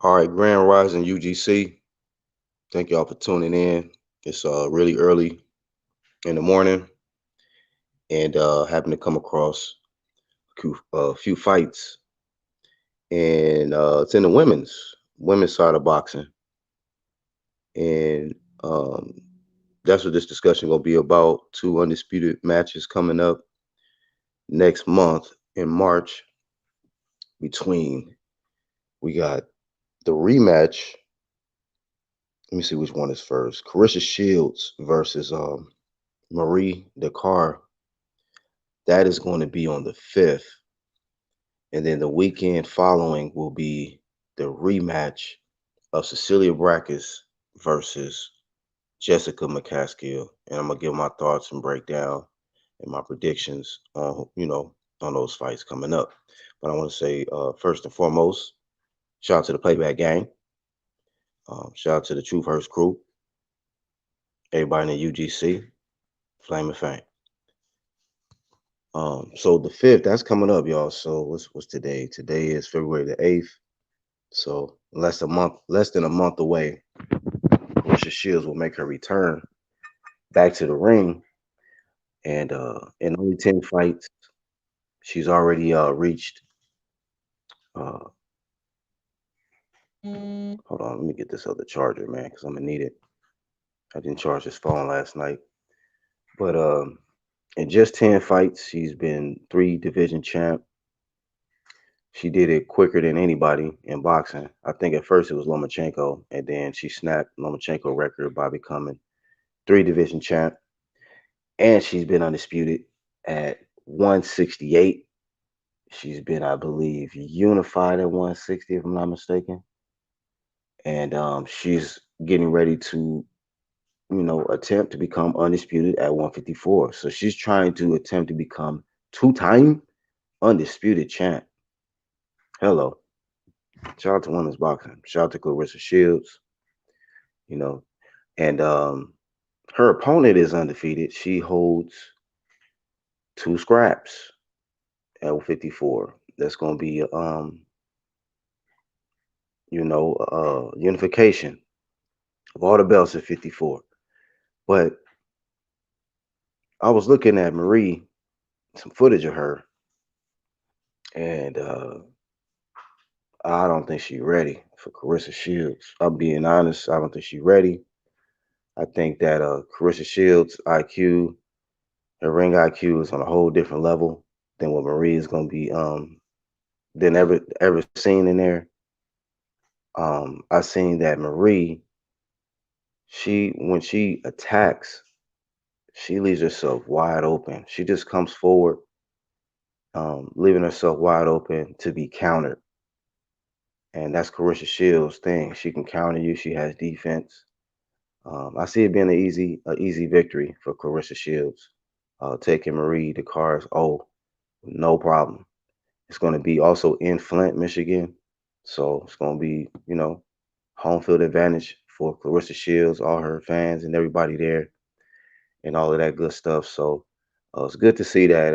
All right, Grand Rising UGC. Thank y'all for tuning in. It's really early in the morning, and happened to come across a few fights, and it's in the women's side of boxing, and that's what this discussion gonna be about. Two undisputed matches coming up next month in March between we got the rematch. Let me see which one is first. Claressa Shields versus Marie Dicaire. That is going to be on the 5th. And then the weekend following will be the rematch of Cecilia Braekhus versus Jessica McCaskill. And I'm going to give my thoughts and breakdown and my predictions on those fights coming up. But I want to say, first and foremost, shout out to the Playback Gang. Shout out to the Truth Hurst crew, everybody in the UGC, Flame and Fame. So the 5th, that's coming up, y'all. So what's today? Today is February the 8th. So less than a month away, Claressa Shields will make her return back to the ring, and in only 10 fights, she's already reached. Uh, Hold on, let me get this other charger, man, because I'm gonna need it. I didn't charge this phone last night, but in just 10 fights, she's been three division champ. She did it quicker than anybody in boxing. I think at first it was Lomachenko, and then she snapped Lomachenko record by becoming three division champ, and she's been undisputed at 168. She's been, I believe, unified at 160, if I'm not mistaken. And she's getting ready to, attempt to become undisputed at 154. So she's trying to attempt to become two-time undisputed champ. Hello. Shout out to women's boxing. Shout out to Claressa Shields, you know. And her opponent is undefeated. She holds two scraps at 154. That's going to be unification of all the belts at 54. But I was looking at Marie, some footage of her, and I don't think she's ready for Claressa Shields. I'm being honest. I don't think she's ready. I think that Claressa Shields' IQ, her ring IQ, is on a whole different level than what Marie is going to be than ever seen in there. I seen that Marie, she when she attacks, she leaves herself wide open. She just comes forward, leaving herself wide open to be countered. And that's Claressa Shields' thing. She can counter you. She has defense. I see it being an easy victory for Claressa Shields. Taking Marie the cars. Oh, no problem. It's going to be also in Flint, Michigan. So it's going to be, home field advantage for Claressa Shields, all her fans, and everybody there, and all of that good stuff. So it's good to see that.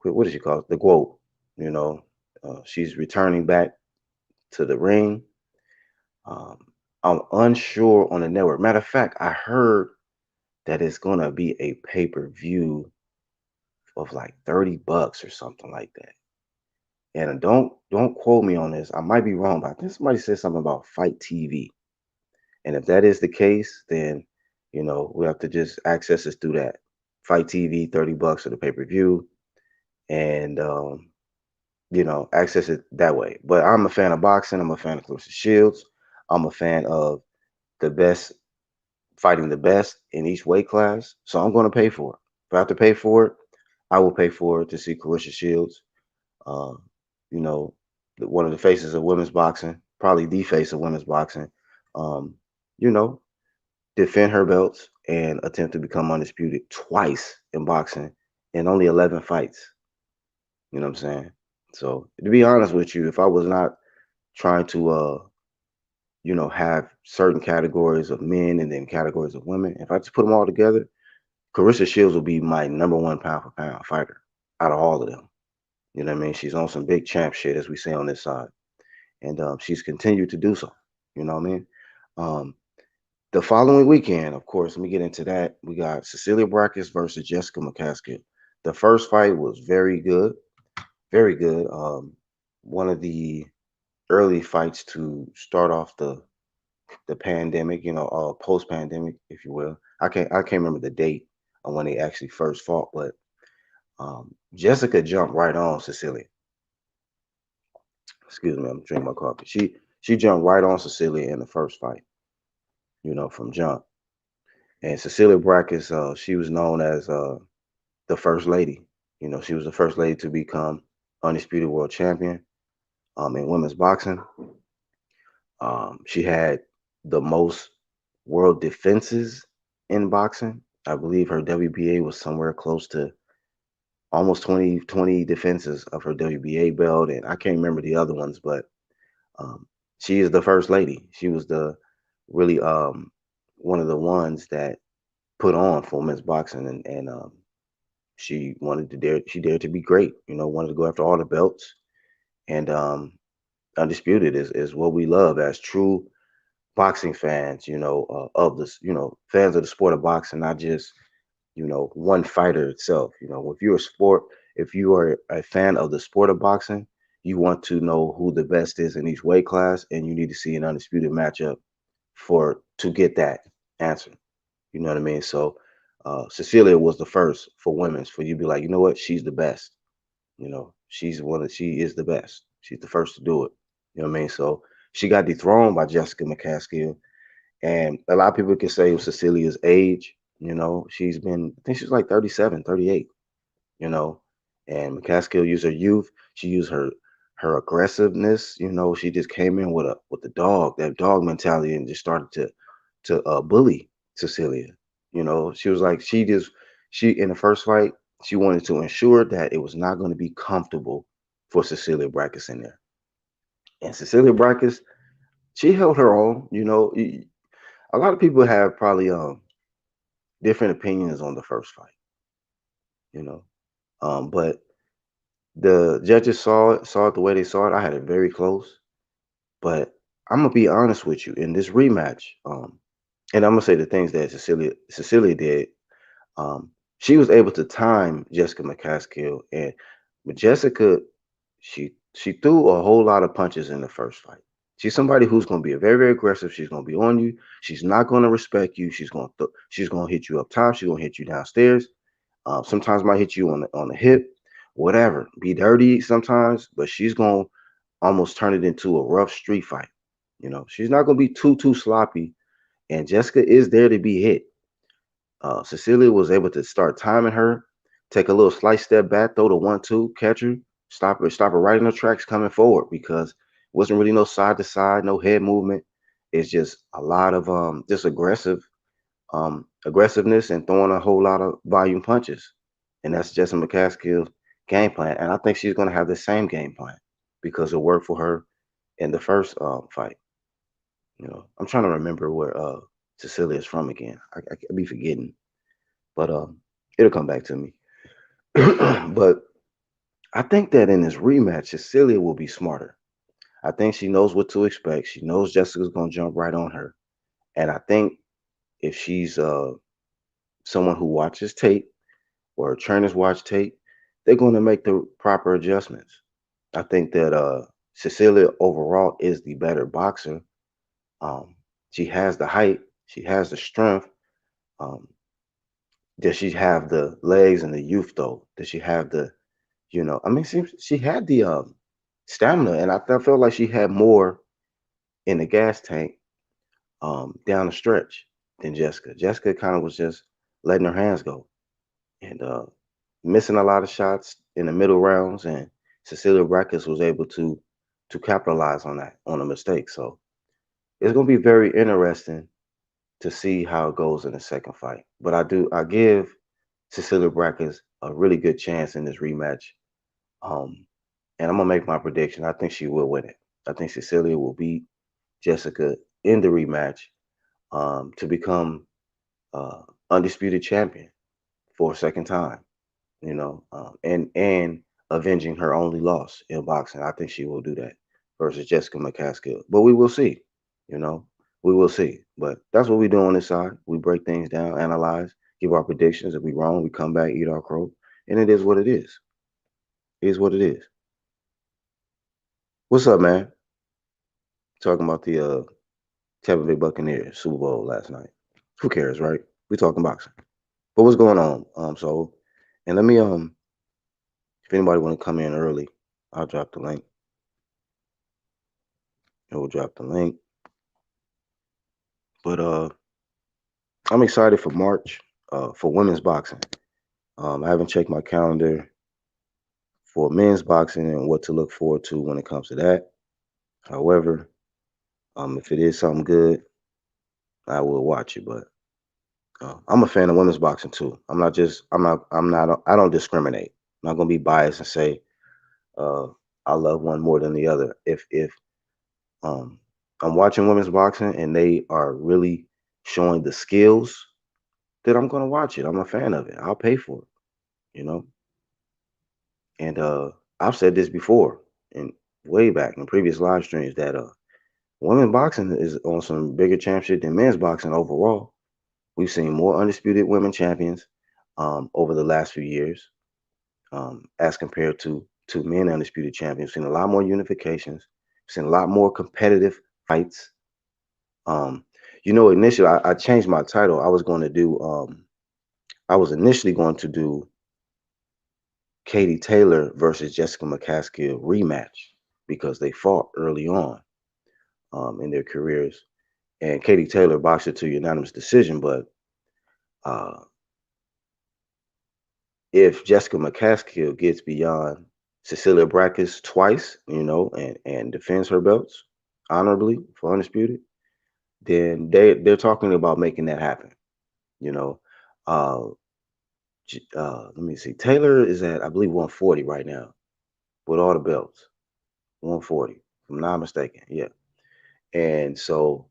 What did she call it? The quote. You know, she's returning back to the ring. Um, I'm unsure on the network. Matter of fact, I heard that it's gonna be a pay-per-view of like $30 or something like that. And don't quote me on this. I might be wrong, but I think somebody said something about Fight TV. And if that is the case, then we have to just access us through that. Fight TV, $30 for the pay-per-view, and access it that way. But I'm a fan of boxing. I'm a fan of Claressa Shields. I'm a fan of the best fighting the best in each weight class. So I'm going to pay for it. If I have to pay for it, I will pay for it to see Claressa Shields. Uh, you know, one of the faces of women's boxing, probably the face of women's boxing. Um, you know, defend her belts and attempt to become undisputed twice in boxing in only 11 fights. You know what I'm saying? So to be honest with you, if I was not trying to have certain categories of men and then categories of women, if I just put them all together, Claressa Shields will be my number one pound for pound fighter out of all of them. You know what I mean? She's on some big champ shit, as we say on this side. and she's continued to do so. You know what I mean? Um, the following weekend, of course, let me get into that. We got Cecilia Braekhus versus Jessica McCaskill. The first fight was very good, very good. One of the early fights to start off the pandemic, post pandemic, if you will. I can't remember the date on when they actually first fought, but Jessica jumped right on Cecilia. Excuse me, I'm drinking my coffee. She jumped right on Cecilia in the first fight, from jump. And Cecilia Braekhus, she was known as the first lady. She was the first lady to become undisputed world champion in women's boxing. She had the most world defenses in boxing. I believe her WBA was somewhere close to almost 20 defenses of her WBA belt, and I can't remember the other ones, but um, she is the first lady. She was the really one of the ones that put on for men's boxing, and she wanted to dare. She dared to be great. Wanted to go after all the belts, and undisputed is what we love as true boxing fans. Of this, fans of the sport of boxing, not just one fighter itself. If you are a fan of the sport of boxing, you want to know who the best is in each weight class, and you need to see an undisputed matchup for to get that answer. You know what I mean? So Cecilia was the first for women's for you to be like, you know what, she's the best. She is the best. She's the first to do it. You know what I mean? So she got dethroned by Jessica McCaskill, and a lot of people can say it was Cecilia's age. I think she's like 37, 38. You know, and McCaskill used her youth. She used her aggressiveness. She just came in with the that dog mentality, and just started to bully Cecilia. She was like she in the first fight she wanted to ensure that it was not going to be comfortable for Cecilia Braekhus in there, and Cecilia Braekhus she held her own. A lot of people have probably different opinions on the first fight. You know, but the judges saw it the way they saw it. I had it very close, but I'm gonna be honest with you in this rematch. And I'm gonna say the things that Cecilia did. Um, she was able to time Jessica McCaskill, and with Jessica, she threw a whole lot of punches in the first fight. She's somebody who's gonna be very aggressive. She's gonna be on you. She's not gonna respect you. She's gonna hit you up top. She's gonna hit you downstairs. Sometimes might hit you on the hip, whatever. Be dirty sometimes, but she's gonna almost turn it into a rough street fight. She's not gonna be too sloppy. And Jessica is there to be hit. Cecilia was able to start timing her, take a little slight step back, throw the 1-2, catch her, stop her right in her tracks coming forward because it wasn't really no side to side, no head movement. It's just a lot of just aggressiveness and throwing a whole lot of volume punches. And that's Jessica McCaskill's game plan. And I think she's going to have the same game plan because it worked for her in the first fight. I'm trying to remember where Cecilia is from again. I be forgetting, but it'll come back to me. But I think that in this rematch, Cecilia will be smarter. I think she knows what to expect. She knows Jessica's going to jump right on her. And I think if she's someone who watches tape or trainers watch tape, they're going to make the proper adjustments. I think that Cecilia overall is the better boxer. Um, she has the height, she has the strength. Um, does she have the legs and the youth though? Does she have I mean, she had the stamina, and I felt like she had more in the gas tank down the stretch than Jessica. Jessica kind of was just letting her hands go and missing a lot of shots in the middle rounds, and Cecilia Braekhus was able to capitalize on that on a mistake. So it's going to be very interesting to see how it goes in the second fight. But I give Cecilia Braekhus a really good chance in this rematch. Um, and I'm gonna make my prediction. I think she will win it. I think Cecilia will beat Jessica in the rematch to become uh, undisputed champion for a second time. And avenging her only loss in boxing. I think she will do that versus Jessica McCaskill. But we will see. You know, we will see. But that's what we do on this side. We break things down, analyze, give our predictions. If we wrong, we come back, eat our crow, and it is what it is. It is what it is. What's up, man? Talking about the Tampa Bay Buccaneers Super Bowl last night. Who cares, right? We talking boxing. But what's going on? So, and let me if anybody want to come in early, I'll drop the link. And we'll drop the link. But I'm excited for March for women's boxing. I haven't checked my calendar for men's boxing and what to look forward to when it comes to that. However, if it is something good, I will watch it. But I'm a fan of women's boxing too. I don't discriminate. I'm not gonna be biased and say uh, I love one more than the other. If um, I'm watching women's boxing and they are really showing the skills, then I'm gonna watch it. I'm a fan of it. I'll pay for it. You know, and I've said this before and way back in previous live streams that women's boxing is on some bigger championship than men's boxing overall. We've seen more undisputed women champions over the last few years as compared to men undisputed champions. We've seen a lot more unifications. We've seen a lot more competitive fights. Um, initially I changed my title. I was initially going to do Katie Taylor versus Jessica McCaskill rematch because they fought early on in their careers. And Katie Taylor boxed it to unanimous decision, but uh, if Jessica McCaskill gets beyond Cecilia Braekhus twice, and defends her belts honorably for undisputed, then they're talking about making that happen. You know, uh, let me see. Taylor is at I believe 140 right now with all the belts. 140, if I'm not mistaken. Yeah, and so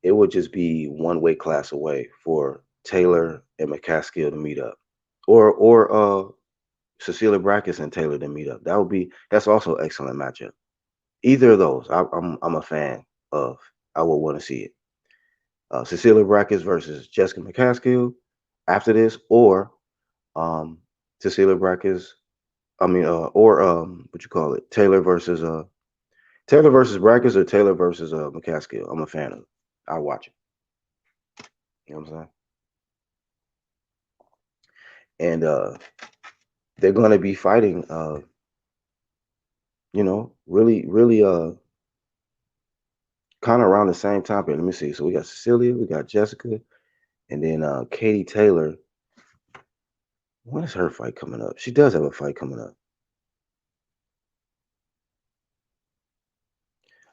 it would just be one weight class away for Taylor and McCaskill to meet up, or Cecilia Braekhus and Taylor to meet up. That's also an excellent matchup. Either of those, I'm a fan of. I would want to see it. Cecilia Braekhus versus Jessica McCaskill after this, or um, Cecilia Braekhus. I mean, or what you call it? Taylor versus Braekhus or Taylor versus McCaskill. I'm a fan of. I'll watch it. You know what I'm saying? And they're going to be fighting. Really, really, kind of around the same time period. Let me see. So we got Cecilia, we got Jessica, and then Katie Taylor. When is her fight coming up? She does have a fight coming up.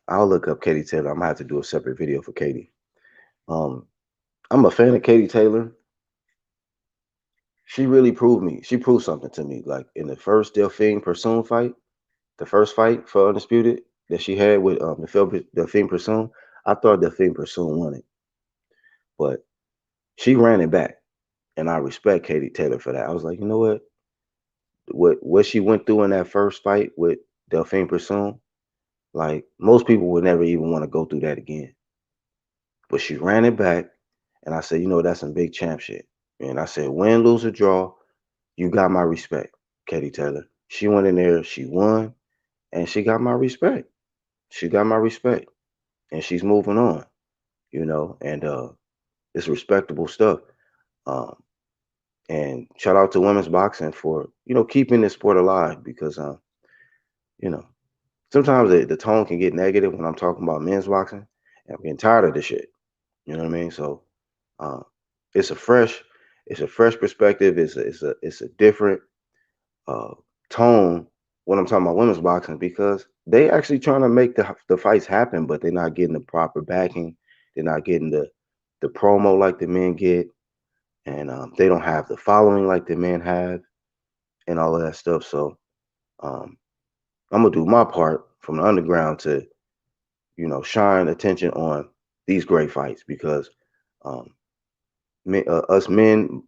I'll look up Katie Taylor. I'm gonna have to do a separate video for Katie. Um, I'm a fan of Katie Taylor. She really proved me. She proved something to me. Like in the first Delphine Pursoon fight, the first fight for undisputed that she had with Delphine Pursoon. I thought Delphine Pursoon won it, but she ran it back, and I respect Katie Taylor for that. I was like, you know what? What she went through in that first fight with Delphine Pursoon, like most people would never even want to go through that again. But she ran it back, and I said, that's some big champ shit. And I said, win, lose, or draw, you got my respect, Katie Taylor. She went in there, she won, and she got my respect. She got my respect, and she's moving on, and it's respectable stuff. Um, and shout out to women's boxing for keeping this sport alive because you know sometimes the tone can get negative when I'm talking about men's boxing, and I'm getting tired of this shit. You know what I mean? So uh, it's a fresh, it's a fresh perspective. It's a different uh, tone when I'm talking about women's boxing because they actually trying to make the fights happen, but they're not getting the proper backing. They're not getting the promo like the men get, and they don't have the following like the men have, and all of that stuff. So um, I'm gonna do my part from the underground to shine attention on these great fights because um, us men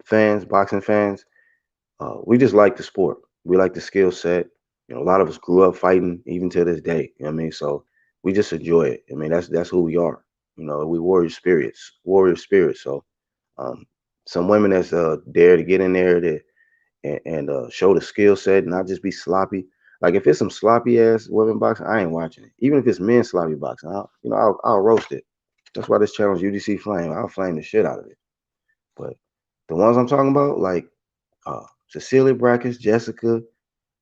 fans, boxing fans, we just like the sport. We like the skill set. A lot of us grew up fighting even to this day. You know what I mean? So we just enjoy it. I mean, that's who we are. We warrior spirits. So um, some women that's dare to get in there to and show the skill set, not just be sloppy. Like if it's some sloppy ass women boxing, I ain't watching it. Even if it's men sloppy boxing, I'll roast it. That's why this channel is UDC Flame. I'll flame the shit out of it. But the ones I'm talking about, like Cecilia Braekhus, Jessica,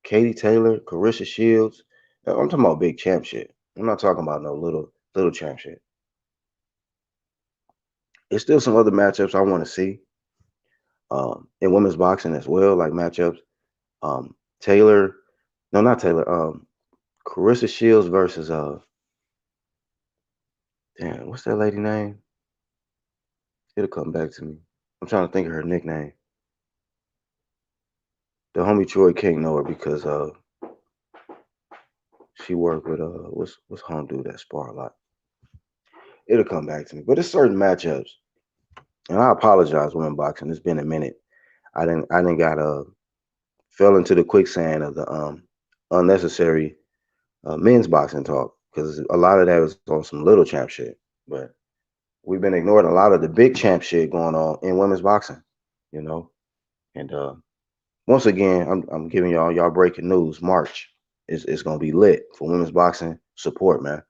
Katie Taylor, Claressa Shields. I'm talking about big champ shit. I'm not talking about no little champ shit. There's still some other matchups I want to see in women's boxing as well, like matchups. Taylor, no, not Taylor. Claressa Shields versus damn, what's that lady name? It'll come back to me. I'm trying to think of her nickname. The homie Troy can't know her because she worked with what's home dude that spar a lot. It'll come back to me. But it's certain matchups, and I apologize, women boxing. It's been a minute. I didn't got fell into the quicksand of the unnecessary men's boxing talk because a lot of that was on some little champ shit. But we've been ignoring a lot of the big champ shit going on in women's boxing, you know. And once again, I'm giving y'all breaking news. March is gonna be lit for women's boxing support, man.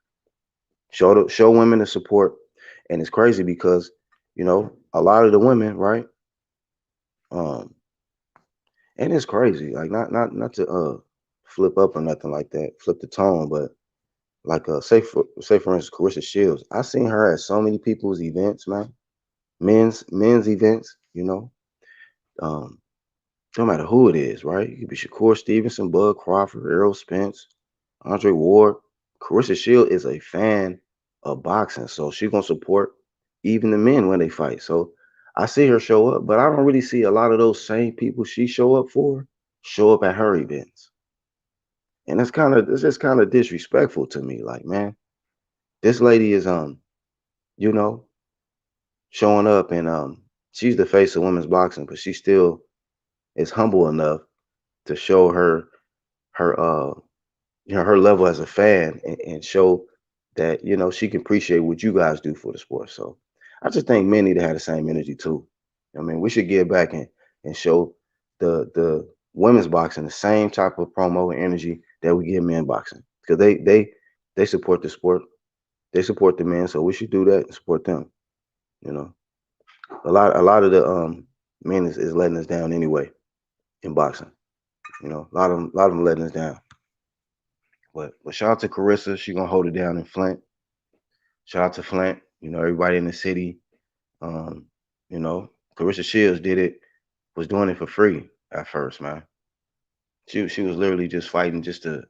Show women the support, and it's crazy because a lot of the women, right? Um, and it's crazy, like not to flip up or nothing like that, flip the tone, but like say for instance, Claressa Shields, I seen her at so many people's events, man, men's events, um, no matter who it is, right? It could be Shakur Stevenson, Bud Crawford, Errol Spence, Andre Ward. Claressa Shield is a fan of boxing, so she's gonna support even the men when they fight. So I see her show up, but I don't really see a lot of those same people she show up for show up at her events. And it's just kind of disrespectful to me. Like, man, this lady is you know, showing up and she's the face of women's boxing, but she still is humble enough to show her her level as a fan and show that she can appreciate what you guys do for the sport. So I just think men need to have the same energy too. I mean, we should give back and show the women's boxing the same type of promo and energy that we give men boxing because they support the sport, they support the men, so we should do that and support them. You know, a lot of the men is letting us down anyway in boxing. A lot of them letting us down. But shout out to Claressa. She gonna hold it down in Flint. Shout out to Flint. Everybody in the city. Um, Claressa Shields was doing it for free at first, man. She was literally just fighting just to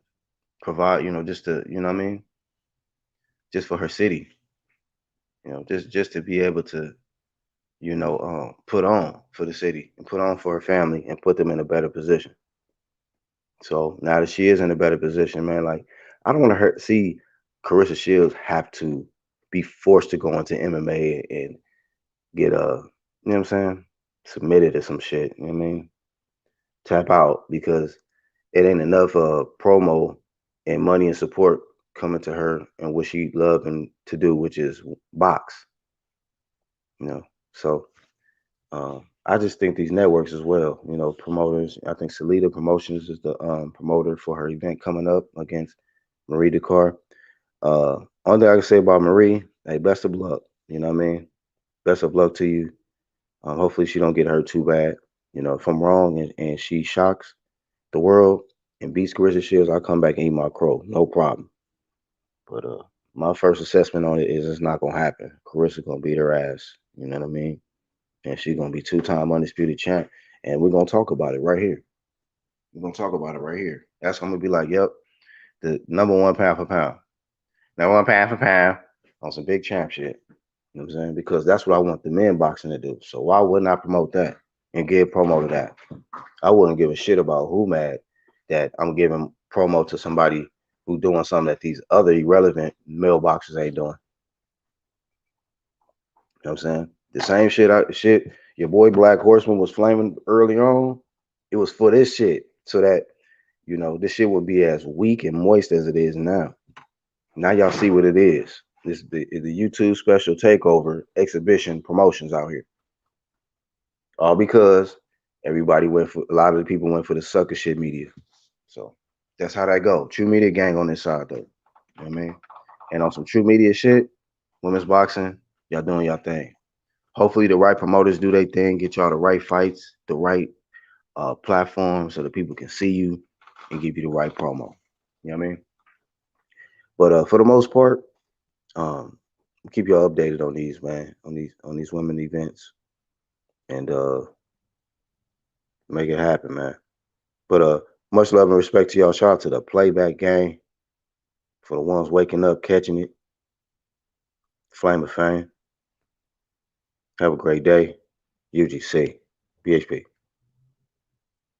provide, just to, what I mean? Just for her city. Just to be able to, put on for the city and put on for her family and put them in a better position. So now that she is in a better position, man, like I don't want to see Claressa Shields have to be forced to go into MMA and get you know what I'm saying, submitted to some shit. You know what I mean? Tap out because it ain't enough promo and money and support coming to her and what she love and to do, which is box. So I just think these networks as well, promoters. I think Salida Promotions is the promoter for her event coming up against Marie Dicaire. Only thing I can say about Marie, hey, best of luck. You know what I mean? Best of luck to you. Hopefully she don't get hurt too bad. If I'm wrong and she shocks the world and beats Claressa Shields, I'll come back and eat my crow. No problem. But my first assessment on it is it's not gonna happen. Claressa gonna beat her ass. You know what I mean? And she's gonna be two-time undisputed champ. And we're gonna talk about it right here. We're gonna talk about it right here. That's gonna be like, yep, the number one pound for pound. Number one pound for pound on some big champ shit. You know what I'm saying? Because that's what I want the men boxing to do. So why wouldn't I promote that and give promo to that? I wouldn't give a shit about who mad that I'm giving promo to somebody who doing something that these other irrelevant male boxers ain't doing. You know what I'm saying? The same shit your boy Black Horseman was flaming early on. It was for this shit so that you know, this shit would be as weak and moist as it is now. Now y'all see what it is. This is the YouTube special takeover exhibition promotions out here. All because everybody went for, a lot of the people went for the sucker shit media. So that's how that go. True media gang on this side though. You know what I mean? And on some true media shit, women's boxing, y'all doing y'all thing. Hopefully the right promoters do their thing, get y'all the right fights, the right platform so that people can see you and give you the right promo. You know what I mean? But for the most part, um, keep y'all updated on these, man, on these women events, and make it happen, man. But much love and respect to y'all. Shout out to the playback gang for the ones waking up, catching it. Flame of Fame. Have a great day. UGC. BHP.